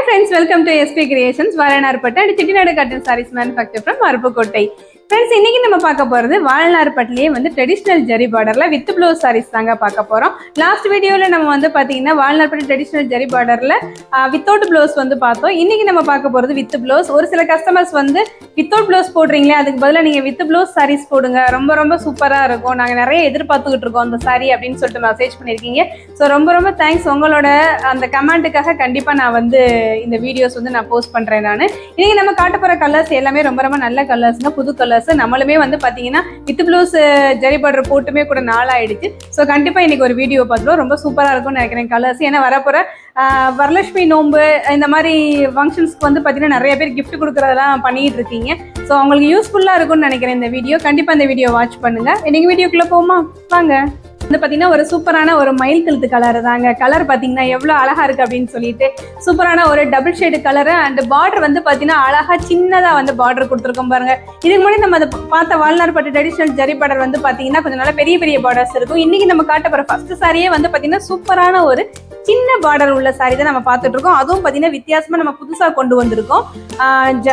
friends, welcome to SP Creations. வாரணார்பட்டு and Chettinad Cotton Sarees manufactured from Aruppukottai. Friends, இன்னைக்கு நம்ம பார்க்க போறது வாரணார்பட்டுலயே வந்து ட்ரெடிஷனல் ஜரி பார்டர்ல வித் ப்ளவுஸ் சாரீஸ் தாங்க பார்க்க போறோம். லாஸ்ட் வீடியோல நம்ம வந்து பாத்தீங்கன்னா வாரணார்பட்டு ட்ரெடிஷனல் ஜரி பார்டர்ல வித்தவுட் ப்ளவுஸ் வந்து பார்த்தோம். இன்னைக்கு நம்ம பார்க்க போறது வித் ப்ளவுஸ். ஒரு சில கஸ்டமர்ஸ் வந்து வித்தவுட் ப்ளவுஸ் போடுறீங்களே, அதுக்கு பதிலாக நீங்க வித் ப்ளவுஸ் சாரீஸ் போடுங்க, ரொம்ப ரொம்ப சூப்பரா இருக்கும், நாங்க நிறைய எதிர்பார்த்துக்கிட்டு இருக்கோம் அந்த சாரி அப்படின்னு சொல்லிட்டு மெசேஜ் பண்ணிருக்கீங்க. ஸோ ரொம்ப ரொம்ப தேங்க்ஸ். உங்களோட அந்த கமெண்ட்டுக்காக கண்டிப்பா நான் வந்து இந்த வீடியோஸ் வந்து நான் போஸ்ட் பண்றேன். நான் இன்னைக்கு நம்ம காட்ட போற கலர்ஸ் எல்லாமே ரொம்ப ரொம்ப நல்ல கலர்ஸ்ங்க, புது கலர்ஸ். நம்மளுமே வந்து பாத்தீங்கன்னா வித் ப்ளவுஸ் ஜரி பார்டர் போட்டுமே கூட நாளாயிடுச்சு. ஸோ கண்டிப்பா இன்னைக்கு ஒரு வீடியோ பார்த்துருவோம், ரொம்ப சூப்பரா இருக்கும்னு நினைக்கிறேன் கலர்ஸ். ஏன்னா வரப்போற வரலட்சுமி நோன்பு இந்த மாதிரி ஃபங்க்ஷன்ஸ்க்கு வந்து பாத்தீங்கன்னா நிறைய பேர் கிஃப்ட் கொடுக்கறதெல்லாம் பண்ணிட்டு இருக்கீங்க. ஸோ அவங்களுக்கு யூஸ்ஃபுல்லா இருக்கும்னு நினைக்கிறேன் இந்த வீடியோ. கண்டிப்பா இந்த வீடியோ வாட்ச் பண்ணுங்க. இன்னைக்கு வீடியோக்குள்ள போமா வாங்க. வந்து பாத்தீங்கன்னா ஒரு சூப்பரான ஒரு மயில் கழுத்து கலர் தாங்க. கலர் பாத்தீங்கன்னா எவ்வளவு அழகா இருக்கு அப்படின்னு சொல்லிட்டு சூப்பரான ஒரு double shade colour. And border வந்து பாத்தீங்கன்னா அழகா சின்னதா வந்து பார்டர் கொடுத்துருக்கோம் பாருங்க. இதுக்கு முன்னாடி நம்ம அதை பார்த்த வாரணார்பட்டு ட்ரெடிஷனல் ஜரி பார்டர் வந்து பாத்தீங்கன்னா கொஞ்சம் நல்லா பெரிய பெரிய பார்டர்ஸ் இருக்கும். இன்னைக்கு நம்ம காட்ட போற ஃபர்ஸ்ட் சாரியே வந்து பாத்தீங்கன்னா சூப்பரான ஒரு சின்ன பார்டர் உள்ள சாரி தான் நம்ம பார்த்துட்டு இருக்கோம். அதுவும் பாத்தீங்கன்னா வித்தியாசமா நம்ம புதுசா கொண்டு வந்திருக்கோம்.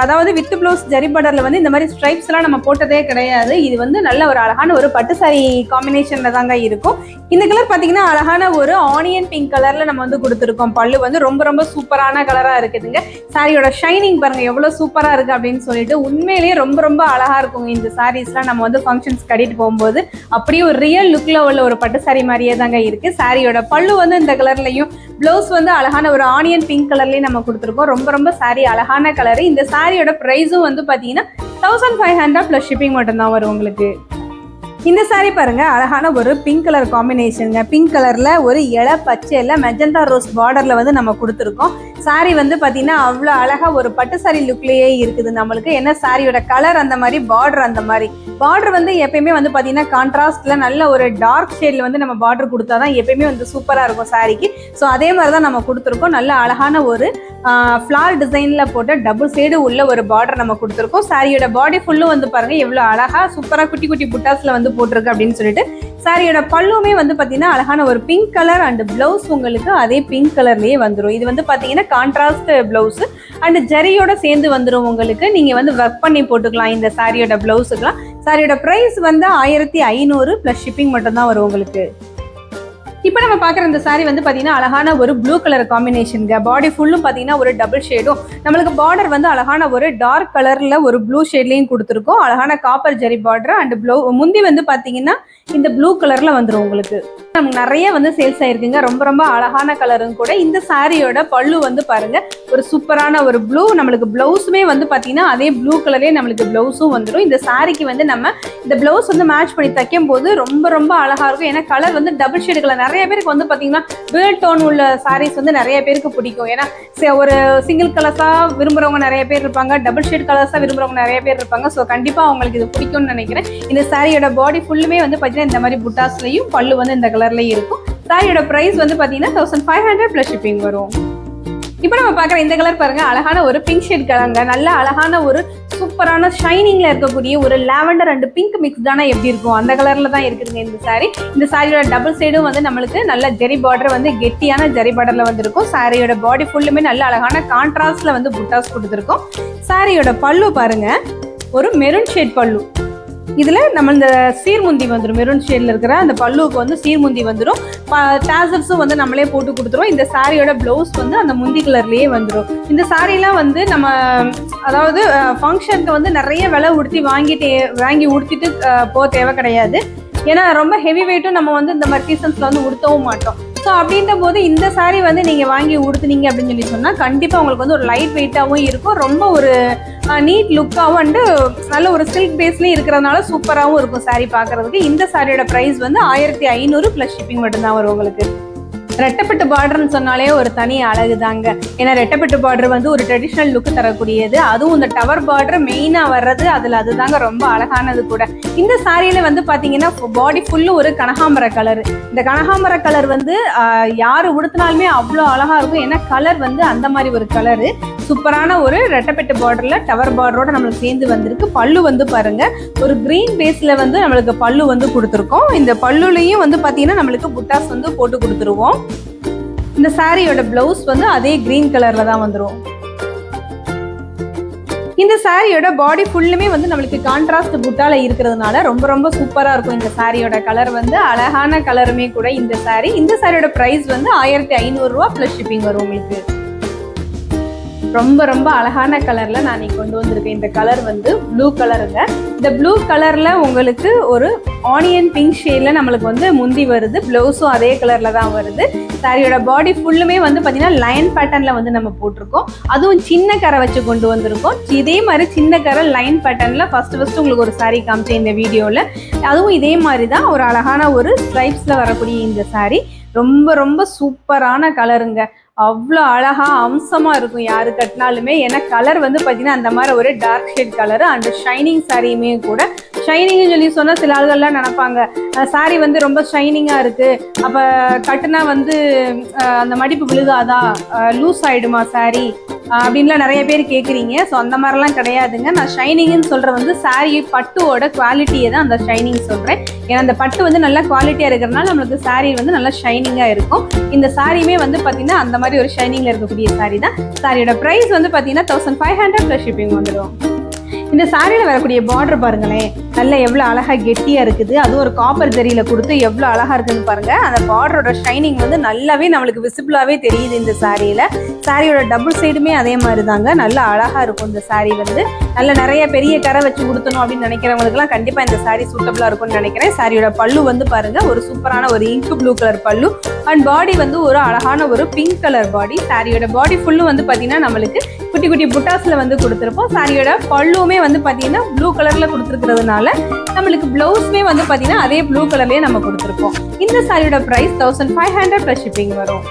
அதாவது வித் ப்ளவுஸ் ஜரி பார்டர்ல வந்து இந்த மாதிரி ஸ்ட்ரைப்ஸ் எல்லாம் நம்ம போட்டதே கிடையாது. இது வந்து நல்ல ஒரு அழகான ஒரு பட்டு சாரி காம்பினேஷன்ல தாங்க இருக்கும். இந்த கலர் பாத்தீங்கன்னா அழகான ஒரு ஆனியன் பிங்க் கலர்ல நம்ம வந்து கொடுத்துருக்கோம். பல்லு வந்து ரொம்ப ரொம்ப சூப்பரான கலரா இருக்குதுங்க. சாரியோட ஷைனிங் பாருங்க எவ்வளவு சூப்பரா இருக்கு அப்படின்னு சொல்லிட்டு உண்மையிலேயே ரொம்ப ரொம்ப அழகா இருக்குங்க. இந்த சாரீஸ்லாம் நம்ம வந்து ஃபங்க்ஷன்ஸ் கட்டிட்டு போகும்போது அப்படியே ஒரு ரியல் லுக்ல உள்ள ஒரு பட்டு சாரி மாதிரியே தாங்க இருக்கு. சாரியோட பல்லு வந்து இந்த கலர்லயும், பிளவுஸ் வந்து அழகான ஒரு ஆனியன் பிங்க் கலர்லயும் நம்ம கொடுத்துருக்கோம். ரொம்ப ரொம்ப சாரி அழகான கலர். இந்த சாரியோட பிரைஸும் வந்து பாத்தீங்கன்னா 1500 பிளஸ் ஷிப்பிங் மட்டும் தான் வரும் உங்களுக்கு. இந்த சாரி பாருங்க அழகான ஒரு பிங்க் கலர் காம்பினேஷனுங்க. பிங்க் கலர்ல ஒரு இலை பச்சைல மெஜந்தா ரோஸ் பார்டர்ல வந்து நம்ம கொடுத்துருக்கோம். சாரி வந்து பாத்தீங்கன்னா அவ்வளோ அழகா ஒரு பட்டு சாரி லுக்லயே இருக்குது நம்மளுக்கு. என்ன சாரியோட கலர் அந்த மாதிரி, பார்டர் அந்த மாதிரி. பார்டர் வந்து எப்பயுமே வந்து பாத்தீங்கன்னா கான்ட்ராஸ்ட்ல நல்ல ஒரு டார்க் ஷேட்ல வந்து நம்ம பார்டர் கொடுத்தாதான் எப்பயுமே வந்து சூப்பரா இருக்கும் சாரிக்கு. ஸோ அதே மாதிரிதான் நம்ம கொடுத்துருக்கோம். நல்ல அழகான ஒரு ஃபிளார் டிசைன்ல போட்ட டபுள் சைடு உள்ள ஒரு பார்டர் நம்ம கொடுத்துருக்கோம். சாரியோட பாடி ஃபுல்லும் வந்து பாருங்க எவ்வளவு அழகா சூப்பரா குட்டி குட்டி புட்டாஸ்ல வந்து போட்டிருக்கு அப்படின்னு சொல்லிட்டு. சாரியோட பல்லுமே வந்து பாத்தீங்கன்னா அழகான ஒரு பிங்க் கலர் அண்ட் பிளவுஸ் உங்களுக்கு அதே பிங்க் கலர்லயே வந்துடும். இது வந்து பாத்தீங்கன்னா கான்ட்ராஸ்ட் பிளவுஸ் அண்ட் ஜரியோட சேர்ந்து வந்துடும் உங்களுக்கு. நீங்க வந்து ஒர்க் பண்ணி போட்டுக்கலாம் இந்த சாரியோட பிளவுஸுக்கெல்லாம். சாரியோட பிரைஸ் வந்து 1500 பிளஸ் ஷிப்பிங் மட்டும் தான் வரும் உங்களுக்கு. இப்போ நம்ம பார்க்குற இந்த சாரி வந்து பார்த்தீங்கன்னா அழகான ஒரு ப்ளூ கலர் காம்பினேஷனுங்க. பாடி ஃபுல்லும் பார்த்தீங்கன்னா ஒரு டபுள் ஷேடும், நம்மளுக்கு பார்டர் வந்து அழகான ஒரு டார்க் கலரில் ஒரு ப்ளூ ஷேட்லையும் கொடுத்துருக்கோம். அழகான காப்பர் ஜரி பார்டர் அண்ட் முந்தி வந்து பார்த்தீங்கன்னா இந்த ப்ளூ கலரில் வந்துடும் உங்களுக்கு. நமக்கு நிறைய வந்து சேல்ஸ் ஆயிருக்குங்க. ரொம்ப ரொம்ப அழகான கலரும் கூட. இந்த சாரியோட பல்லு வந்து பாருங்க ஒரு சூப்பரான ஒரு ப்ளூ. நம்மளுக்கு பிளவுஸுமே வந்து பார்த்தீங்கன்னா அதே ப்ளூ கலரே நம்மளுக்கு பிளவுஸும் வந்துடும். இந்த சாரிக்கு வந்து நம்ம இந்த பிளவுஸ் வந்து மேட்ச் பண்ணி தைக்கும் போது ரொம்ப ரொம்ப அழகா இருக்கும். ஏன்னா கலர் வந்து டபுள் ஷேடு கலர். நிறைய பேருக்கு வந்து பாத்தீங்கன்னா பேர்ட் டோன் உள்ள சாரீஸ் வந்து நிறைய பேருக்கு பிடிக்கும். ஏன்னா ஒரு சிங்கிள் கலர்ஸா விரும்புறவங்க நிறைய பேர் இருப்பாங்க, டபுள் ஷேட் கலர்ஸா விரும்புறவங்க நிறைய பேர் இருப்பாங்க. ஸோ கண்டிப்பா அவங்களுக்கு இது பிடிக்கும்னு நினைக்கிறேன். இந்த சாரியோட பாடி ஃபுல்லுமே வந்து பாத்தீங்கன்னா இந்த மாதிரி புட்டாஸ்லயும் பல்லு வந்து இந்த கலர்லயும் இருக்கும். சாரியோட பிரைஸ் வந்து பாத்தீங்கன்னா 1500 பிளஸ் ஷிப்பிங் வரும். இப்போ நம்ம பார்க்குற இந்த கலர் பாருங்க அழகான ஒரு பிங்க் ஷேட் கலருங்க. நல்ல அழகான ஒரு சூப்பரான ஷைனிங்ல இருக்கக்கூடிய ஒரு லாவெண்டர் அண்ட் பிங்க் மிக்ஸ் தானே எப்படி இருக்கும் அந்த கலர்ல தான் இருக்குதுங்க இந்த சாரி. இந்த சாரியோட டபுள் சைடும் வந்து நம்மளுக்கு நல்ல ஜரி பார்டர் வந்து கெட்டியான ஜரி பார்டர்ல வந்து இருக்கும். சாரியோட பாடி ஃபுல்லுமே நல்ல அழகான கான்ட்ராஸ்ட்ல வந்து புட்டாஸ் கொடுத்துருக்கோம். சாரியோட பல்லு பாருங்க ஒரு மெரூன் ஷேட் பல்லு. இதுல நம்ம இந்த சீர்முந்தி வந்துடும். மெரூன் ஷேட்ல இருக்கிற அந்த பல்லுவுக்கு வந்து சீர்முந்தி வந்துடும். டாசர்ஸும் வந்து நம்மளே போட்டு கொடுத்துருவோம். இந்த சாரியோட பிளவுஸ் வந்து அந்த முந்தி கலர்லயே வந்துடும். இந்த சாரிலாம் வந்து நம்ம அதாவது ஃபங்க்ஷனுக்கு வந்து நிறைய விலை வாங்கி உடுத்திட்டு போக தேவை கிடையாது. ஏன்னா ரொம்ப ஹெவி வெயிட்டும் நம்ம வந்து இந்த மாதிரி சீசன்ஸ்ல வந்து உடுத்தவும் மாட்டோம். ஸோ அப்படின்ற போது இந்த சாரி வந்து நீங்க வாங்கி உடுத்துனீங்க அப்படின்னு சொல்லி சொன்னா கண்டிப்பா உங்களுக்கு வந்து ஒரு லைட் வெயிட்டாகவும் இருக்கும், ரொம்ப ஒரு நீட் லுக்காகவும் அண்டு நல்ல ஒரு சில்க் பேஸ்லயும் இருக்கிறதுனால சூப்பராகவும் இருக்கும் சாரி பார்க்கறதுக்கு. இந்த சாரியோட பிரைஸ் வந்து 1500 பிளஸ் ஷிப்பிங் மட்டும்தான் வரும் உங்களுக்கு. ரெட்டப்பட்டு பார்டர்னு சொன்னாலே ஒரு தனி அழகு தாங்க. ஏன்னா ரெட்டப்பட்டு பார்டர் வந்து ஒரு ட்ரெடிஷ்னல் லுக் தரக்கூடியது. அதுவும் இந்த டவர் பார்டர் மெயினா வர்றது அதுதாங்க ரொம்ப அழகானது கூட. இந்த சாரியில வந்து பாத்தீங்கன்னா பாடி ஃபுல்லு ஒரு கனகாம்பர கலர். இந்த கனகாம்பர கலர் வந்து யாரு உடுத்தினாலுமே அவ்வளோ அழகா இருக்கும். ஏன்னா கலர் வந்து அந்த மாதிரி ஒரு கலரு. சூப்பரான ஒரு ரெட்டப்பட்டு பார்டர்ல டவர் பார்டரோட நம்மளுக்கு சேர்ந்து வந்திருக்கு. பல்லு வந்து பாருங்க ஒரு கிரீன் பேஸ்ல வந்து நம்மளுக்கு பல்லு வந்து கொடுத்துருக்கோம். இந்த பல்லுலையும் வந்து பாத்தீங்கன்னா நம்மளுக்கு புட்டாஸ் வந்து போட்டு கொடுத்துருவோம். இந்த சாரியோட பிளவுஸ் வந்து அதே கிரீன் கலர்ல தான் வந்துடும். இந்த சாரியோட பாடி ஃபுல்லுமே வந்து நம்மளுக்கு கான்ட்ராஸ்ட் புட்டால இருக்கிறதுனால ரொம்ப ரொம்ப சூப்பரா இருக்கும். இந்த சாரியோட கலர் வந்து அழகான கலருமே கூட. இந்த சாரியோட பிரைஸ் வந்து 1500 ரூபா பிளஸ் ஷிப்பிங் வரும் உங்களுக்கு. ரொம்ப ரொம்ப அழகான கலர்ல நான் இன்னைக்கு கொண்டு வந்திருக்கேன். இந்த கலர் வந்து ப்ளூ கலருங்க. இந்த ப்ளூ கலர்ல உங்களுக்கு ஒரு ஆனியன் பிங்க் ஷேட்ல நம்மளுக்கு வந்து முந்தி வருது. பிளவுஸும் அதே கலர்ல தான் வருது. சாரியோட பாடி ஃபுல்லுமே வந்து பார்த்தீங்கன்னா லைன் பேட்டர்ன்ல வந்து நம்ம போட்டிருக்கோம். அதுவும் சின்ன கரை வச்சு கொண்டு வந்திருக்கோம். இதே மாதிரி சின்ன கரை லைன் பேட்டர்ன்ல ஃபர்ஸ்ட் உங்களுக்கு ஒரு சாரி காமிச்சேன் இந்த வீடியோவில். அதுவும் இதே மாதிரி தான் ஒரு அழகான ஒரு ஸ்ட்ரைப்ஸ்ல வரக்கூடிய இந்த சாரி ரொம்ப ரொம்ப சூப்பரான கலருங்க. அவ்வளோ அழகா அம்சமா இருக்கும் யாரு கட்டினாலுமே. ஏன்னா கலர் வந்து பார்த்தீங்கன்னா அந்த மாதிரி ஒரு dark shade colour and shining சாரியுமே கூட. ஷைனிங்னு சொல்லி சொன்னால் சில ஆள்கள்லாம் நினைப்பாங்க சாரி வந்து ரொம்ப ஷைனிங்காக இருக்குது, அப்போ கட்டுனா வந்து அந்த மடிப்பு விழுகாதா, லூஸ் ஆகிடுமா சாரி அப்படின்லாம் நிறைய பேர் கேட்குறீங்க. ஸோ அந்த மாதிரிலாம் கிடையாதுங்க. நான் ஷைனிங்னு சொல்கிற வந்து சாரி பட்டுவோட குவாலிட்டியை தான் அந்த ஷைனிங் சொல்கிறேன். ஏன்னா அந்த பட்டு வந்து நல்லா குவாலிட்டியாக இருக்கிறதுனால நம்மளுக்கு சாரி வந்து நல்லா ஷைனிங்காக இருக்கும். இந்த சாரியுமே வந்து பார்த்தீங்கன்னா அந்த மாதிரி ஒரு ஷைனிங்கில் இருக்கக்கூடிய சாரி தான். சாரியோட ப்ரைஸ் வந்து பார்த்தீங்கன்னா 1500 ப்ளஸ் ஷிப்பிங் வந்துடும். இந்த சாரியில் வரக்கூடிய பார்டர் பாருங்களேன், நல்லா எவ்வளோ அழகாக கெட்டியாக இருக்குது. அதுவும் ஒரு காப்பர் ஜரியில் கொடுத்து எவ்வளோ அழகாக இருக்குதுன்னு பாருங்கள். அந்த பார்டரோட ஷைனிங் வந்து நல்லாவே நம்மளுக்கு விசிபிளாகவே தெரியுது இந்த சாரியில். சாரியோட டபுள் சைடுமே அதே மாதிரி தாங்க, நல்லா அழகாக இருக்கும். இந்த சாரி வந்து நல்ல நிறைய பெரிய கரை வச்சு கொடுத்தணும் அப்படின்னு நினைக்கிறவங்களுக்குலாம் கண்டிப்பாக இந்த சாரி சூட்டபுளாக இருக்கும்னு நினைக்கிறேன். சாரியோட பல்லு வந்து பாருங்கள், ஒரு சூப்பரான ஒரு இங்க் ப்ளூ கலர் பல்லு அண்ட் பாடி வந்து ஒரு அழகான ஒரு பிங்க் கலர் பாடி. சாரியோட பாடி ஃபுல்லும் வந்து பார்த்தீங்கன்னா நம்மளுக்கு குட்டி குட்டி புட்டாஸ்ல வந்து கொடுத்துருப்போம். சாரியோட பல்லுமே வந்து பார்த்தீங்கன்னா ப்ளூ கலர்ல கொடுத்துருக்கிறதுனால நம்மளுக்கு பிளவுஸ்மே வந்து பார்த்தீங்கன்னா அதே ப்ளூ கலர்லேயே நம்ம கொடுத்துருப்போம். இந்த சாரியோட ப்ரைஸ் 1500 ப்ளஸ் ஷிப்பிங் வரும்.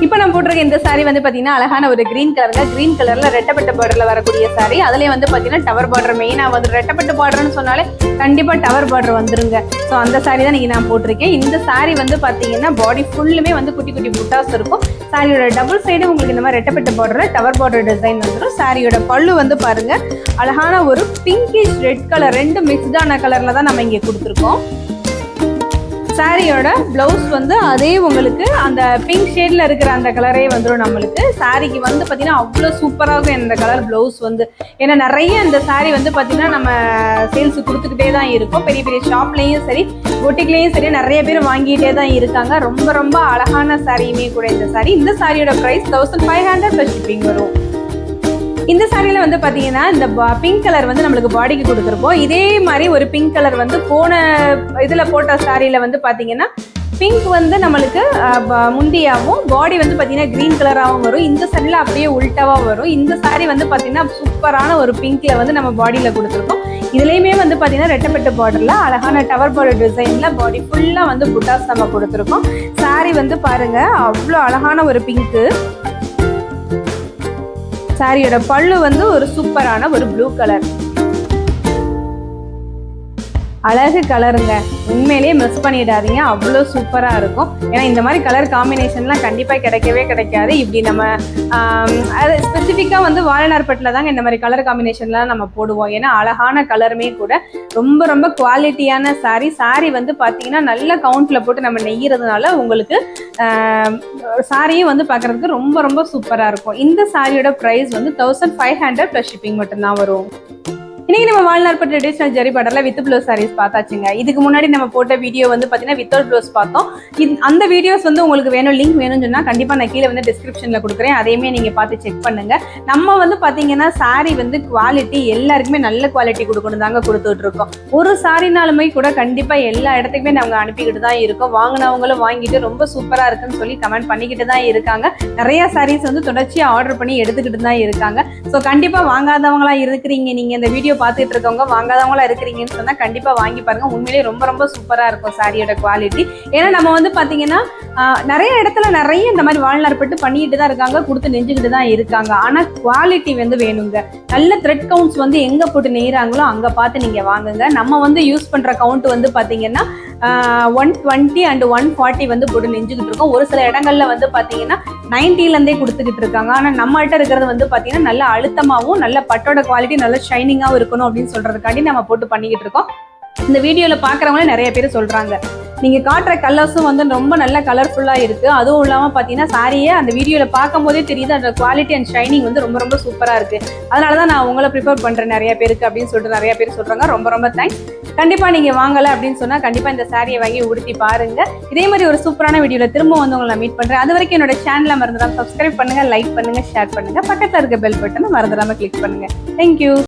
இப்போ நம்ம போட்டிருக்க இந்த சாரி வந்து பார்த்தீங்கன்னா அழகான ஒரு கிரீன் கலருங்க. கிரீன் கலர்ல ரெட்டப்பட்ட பார்டர்ல வரக்கூடிய சாரி. அதுலேயே வந்து பார்த்தீங்கன்னா டவர் பார்டர் மெயினாக வந்து ரெட்டப்பட்ட பார்டர்னு சொன்னாலே கண்டிப்பாக டவர் பார்டர் வந்துருங்க. ஸோ அந்த சாரி தான் இன்னைக்கு நான் போட்டிருக்கேன். இந்த சாரி வந்து பார்த்தீங்கன்னா பாடி ஃபுல்லுமே வந்து குட்டி குட்டி புட்டாஸ் இருக்கும். சாரியோட டபுள் சைடு உங்களுக்கு இந்த மாதிரி ரெட்டப்பட்ட பார்டர்ல டவர் பார்டர் டிசைன் வந்துடும். சாரியோட பல்லு வந்து பாருங்க, அழகான ஒரு பிங்கிஷ் ரெட் கலர், ரெண்டு மிக்ஸ்டான கலர்ல தான் நம்ம இங்கே கொடுத்துருக்கோம். சாரியோட பிளவுஸ் வந்து அதே உங்களுக்கு அந்த பிங்க் ஷேட்ல இருக்கிற அந்த கலரே வந்துடும் நம்மளுக்கு. சாரிக்கு வந்து பார்த்தீங்கன்னா அவ்வளோ சூப்பராக இருக்கும் இந்த கலர் பிளவுஸ் வந்து. ஏன்னா நிறைய இந்த சாரி வந்து பார்த்தீங்கன்னா நம்ம சேல்ஸ் கொடுத்துக்கிட்டே தான் இருக்கும். பெரிய பெரிய ஷாப்லேயும் சரி பொட்டிக்லேயும் சரி நிறைய பேர் வாங்கிட்டே தான் இருக்காங்க. ரொம்ப ரொம்ப அழகான சாரியுமே கூட இந்த சாரி. இந்த சாரியோட ப்ரைஸ் 1500 ப்ளஸ் ஷிப்பிங் வரும். இந்த சாரியில வந்து பாத்தீங்கன்னா இந்த பிங்க் கலர் வந்து நம்மளுக்கு பாடிக்கு கொடுத்துருப்போம். இதே மாதிரி ஒரு பிங்க் கலர் வந்து போன இதுல போட்ட சாரியில வந்து பாத்தீங்கன்னா பிங்க் வந்து நம்மளுக்கு முந்தியாவும் பாடி வந்து பாத்தீங்கன்னா கிரீன் கலராகவும் வரும். இந்த சாரியில அப்படியே உல்டாவா வரும். இந்த சாரி வந்து பாத்தீங்கன்னா சூப்பரான ஒரு பிங்க்ல வந்து நம்ம பாடியில கொடுத்துருக்கோம். இதுலயுமே வந்து பாத்தீங்கன்னா ரெட்டப்பட்ட பார்டர்ல அழகான டவர் பார்டர் டிசைன்ல பாடி ஃபுல்லா வந்து புட்டாஸ் நம்ம கொடுத்துருக்கோம். சாரி வந்து பாருங்க அவ்வளோ அழகான ஒரு பிங்க்கு. சாரியோட பல்லு வந்து ஒரு சூப்பரான ஒரு ப்ளூ கலர், அழகு கலருங்க. உண்மையிலேயே மிஸ் பண்ணிடாதீங்க, அவ்வளோ சூப்பராக இருக்கும். ஏன்னா இந்த மாதிரி கலர் காம்பினேஷன்லாம் கண்டிப்பாக கிடைக்கவே கிடைக்காது. இப்படி நம்ம அது ஸ்பெசிஃபிக்காக வந்து வாழனார்பட்டில் தாங்க இந்த மாதிரி கலர் காம்பினேஷன்லாம் நம்ம போடுவோம். ஏன்னா அழகான கலருமே கூட. ரொம்ப ரொம்ப குவாலிட்டியான சாரி. சாரி வந்து பார்த்தீங்கன்னா நல்ல கவுண்டில் போட்டு நம்ம நெய்யறதுனால உங்களுக்கு சாரியும் வந்து பார்க்குறதுக்கு ரொம்ப ரொம்ப சூப்பராக இருக்கும். இந்த சாரியோட ப்ரைஸ் வந்து 1500 ப்ளஸ் ஷிப்பிங் மட்டும்தான் வரும். இன்னைக்கு நம்ம வாழ்நாள்பட்ட ட்ரெடிஷனல் ஜரி பார்டர்ல வித் ப்ளவுஸ் சாரீஸ் பார்த்தாச்சுங்க. இதுக்கு முன்னாடி நம்ம போட்ட வீடியோ வந்து பார்த்தீங்கன்னா வித்தவுட் ப்ளவுஸ் பார்த்தோம். அந்த வீடியோஸ் வந்து உங்களுக்கு வேணும், லிங்க் வேணும்னு சொன்னால் கண்டிப்பாக நான் கீழே வந்து டிஸ்கிரிப்ஷனில் கொடுக்குறேன். அதையுமே நீங்கள் பார்த்து செக் பண்ணுங்க. நம்ம வந்து பார்த்தீங்கன்னா சாரி வந்து குவாலிட்டி எல்லாருக்குமே நல்ல குவாலிட்டி கொடுக்கணும் தாங்க கொடுத்துட்டு இருக்கோம். ஒரு சாரினாலுமே கூட கண்டிப்பாக எல்லா இடத்துக்குமே நாங்கள் அனுப்பிக்கிட்டு தான் இருக்கோம். வாங்கினவங்களும் வாங்கிட்டு ரொம்ப சூப்பராக இருக்குன்னு சொல்லி கமெண்ட் பண்ணிக்கிட்டு தான் இருக்காங்க. நிறைய சாரீஸ் வந்து தொடர்ச்சியாக ஆர்டர் பண்ணி எடுத்துக்கிட்டு தான் இருக்காங்க. ஸோ கண்டிப்பாக வாங்காதவங்களா இருக்கிறீங்க, நீங்கள் இந்த வீடியோ பார்த்துட்டு இருக்கவங்க வாங்காதவங்களா இருக்கிறீங்கன்னு சொன்னா கண்டிப்பா வாங்கி பாருங்க. உண்மையிலேயே ரொம்ப ரொம்ப சூப்பரா இருக்கும் சாரியோட குவாலிட்டி. ஏன்னா நம்ம வந்து பாத்தீங்கன்னா நிறைய இடத்துல நிறைய இந்த மாதிரி வாழ்நாள்பட்டு பண்ணிட்டு தான் இருக்காங்க, கொடுத்து நெஞ்சுக்கிட்டு தான் இருக்காங்க. ஆனா குவாலிட்டி வந்து வேணுங்க. நல்ல த்ரெட் கவுண்ட்ஸ் வந்து எங்க போட்டு நெய்றாங்களோ அங்க பார்த்து நீங்க வாங்குங்க. நம்ம வந்து யூஸ் பண்ற கவுண்ட் வந்து பாத்தீங்கன்னா 120 and 140 வந்து போட்டு நெஞ்சுக்கிட்டு இருக்கோம். ஒரு சில இடங்கள்ல வந்து பாத்தீங்கன்னா 90லேருந்தே கொடுத்துக்கிட்டு இருக்காங்க. ஆனா நம்மகிட்ட இருக்கிறது வந்து பாத்தீங்கன்னா நல்ல அழுத்தமாகவும் நல்ல பட்டோட குவாலிட்டி நல்ல ஷைனிங்காகவும் இருக்கணும் அப்படின்னு சொல்றதுக்காண்டி நம்ம போட்டு பண்ணிக்கிட்டு இருக்கோம். இந்த வீடியோல பாக்குறவங்களே நிறைய பேர் சொல்றாங்க நீங்க காட்டுற கலர்ஸும் வந்து ரொம்ப நல்ல கலர்ஃபுல்லா இருக்கு. அதுவும் இல்லாம பாத்தீங்கன்னா சாரியே அந்த வீடியோல பார்க்கும் போதே தெரியுது அந்த குவாலிட்டி அண்ட் ஷைனிங் வந்து ரொம்ப ரொம்ப சூப்பரா இருக்கு. அதனாலதான் நான் உங்களை ப்ரிஃபர் பண்றேன் நிறைய பேருக்கு அப்படின்னு சொல்லிட்டு நிறைய பேர் சொல்றாங்க. ரொம்ப ரொம்ப தேங்க்ஸ். கண்டிப்பா நீங்க வாங்கல அப்படின்னு சொன்னா கண்டிப்பா இந்த சாரியை வாங்கி உடுத்தி பாருங்க. இதே மாதிரி ஒரு சூப்பரான வீடியோல திரும்ப வந்து உங்களை மீட் பண்றேன். அது வரைக்கும் என்னோட சேனலை மறந்துடாம சப்ஸ்கிரைப் பண்ணுங்க, லைக் பண்ணுங்க, ஷேர் பண்ணுங்க, பக்கத்துல இருக்க பெல் பட்டனை மறந்துடாம கிளிக் பண்ணுங்க. தேங்க்யூ.